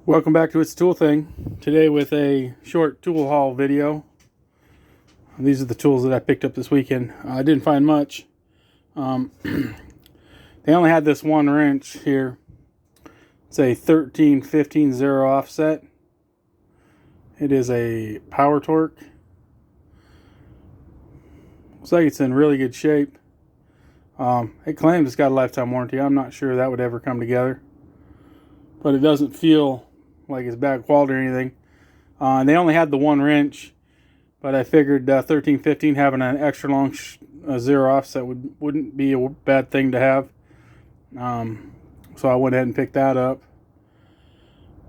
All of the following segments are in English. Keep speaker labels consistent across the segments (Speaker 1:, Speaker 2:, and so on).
Speaker 1: Welcome back to It's Tool Thing. Today with a short tool haul video. These are the tools that I picked up this weekend. I didn't find much. They only had this one wrench here. It's a 13-15-0 offset. It is a Power Torque. Looks like it's in really good shape. It claims it's got a lifetime warranty. I'm not sure that would ever come together, but it doesn't feel like it's bad quality or anything. They only had the one wrench, but I figured 13-15 having an extra long zero offset wouldn't be a bad thing to have. So I went ahead and picked that up.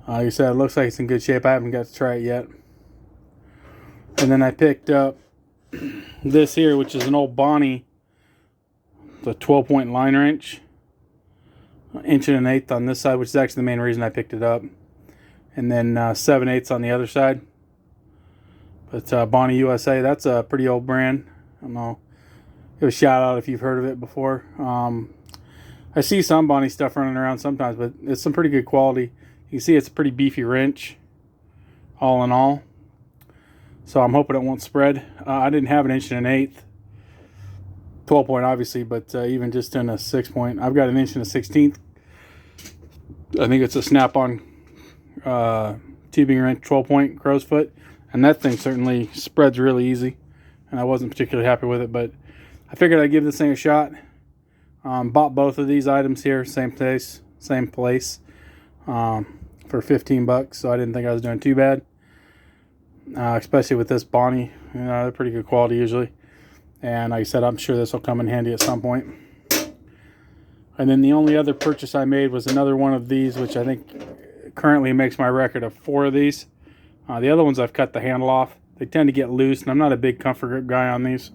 Speaker 1: Like I said, it looks like it's in good shape. I haven't got to try it yet. And then I picked up this here, which is an old Bonnie. It's a 12-point line wrench. 1 1/8" on this side, which is actually the main reason I picked it up. And then 7/8 on the other side. But Bonnie USA, that's a pretty old brand. I don't know. Give a shout out if you've heard of it before. I see some Bonnie stuff running around sometimes, but it's some pretty good quality. You can see it's a pretty beefy wrench, all in all. So I'm hoping it won't spread. I didn't have an 1 1/8". 12-point obviously, but even just in a 6-point, I've got an 1 1/16". I think it's a snap-on tubing wrench, 12-point crow's foot, and that thing certainly spreads really easy, and I wasn't particularly happy with it, but I figured I'd give this thing a shot. Bought both of these items here, same place, for 15 bucks, so I didn't think I was doing too bad, especially with this Bonnie. They're pretty good quality usually, and like I said, I'm sure this will come in handy at some point. And then the only other purchase I made was another one of these, which I think currently makes my record of 4 of these. The other ones I've cut the handle off. They tend to get loose, and I'm not a big comfort grip guy on these.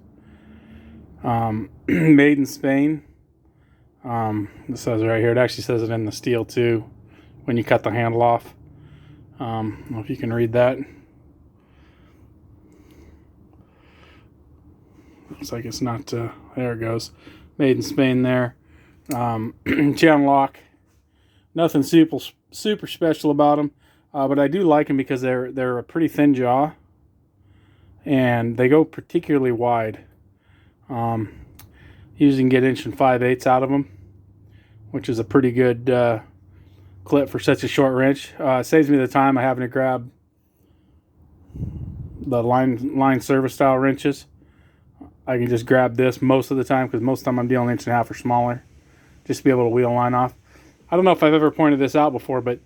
Speaker 1: Made in Spain. It says right here. It actually says it in the steel too when you cut the handle off. I don't know if you can read that. Looks like it's not, there it goes. Made in Spain there. Channel lock. Nothing super special about them, but I do like them because they're a pretty thin jaw, and they go particularly wide. You can get 1 5/8" out of them, which is a pretty good clip for such a short wrench. It saves me the time of having to grab the line service style wrenches. I can just grab this most of the time, because most of the time I'm dealing 1 1/2" or smaller, just to be able to wheel a line off. I don't know if I've ever pointed this out before, but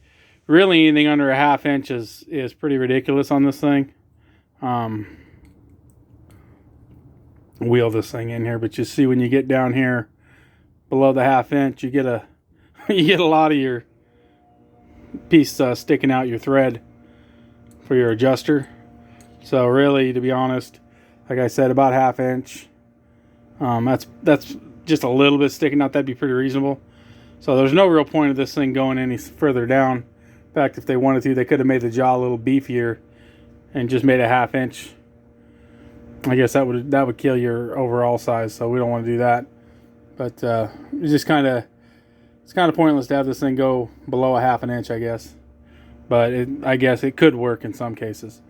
Speaker 1: really anything under a 1/2 inch is pretty ridiculous on this thing. Wheel this thing in here, but you see when you get down here below the 1/2 inch, you get a lot of your piece sticking out, your thread for your adjuster. So really, to be honest, like I said, about 1/2 inch. That's just a little bit sticking out. That'd be pretty reasonable. So there's no real point of this thing going any further down. In fact, if they wanted to, they could have made the jaw a little beefier and just made a 1/2 inch. I guess that would kill your overall size, so we don't want to do that. But it's just kind of pointless to have this thing go below a 1/2 inch, I guess. But I guess it could work in some cases.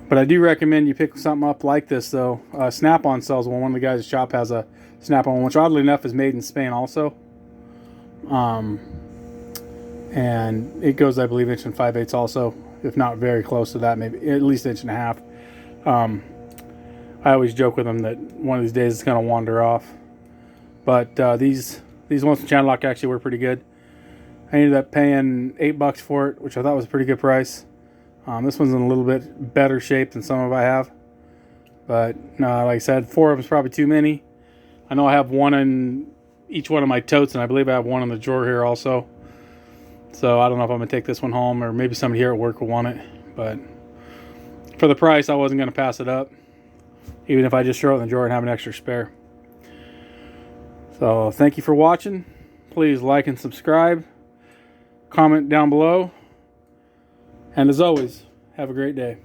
Speaker 1: But I do recommend you pick something up like this, though. Snap-on sells one. One of the guys at the shop has a Snap-on one, which oddly enough is made in Spain also. And it goes, I believe, 1 5/8" also, if not very close to that, maybe at least 1 1/2". I always joke with them that one of these days it's going to wander off. But these ones from Channel Lock actually were pretty good. I ended up paying $8 for it, which I thought was a pretty good price. This one's in a little bit better shape than some of I have. But like I said, 4 of them is probably too many. I know I have one in each one of my totes, and I believe I have one in the drawer here also. So I don't know if I'm going to take this one home, or maybe somebody here at work will want it. But for the price, I wasn't going to pass it up, even if I just throw it in the drawer and have an extra spare. So thank you for watching. Please like and subscribe. Comment down below. And as always, have a great day.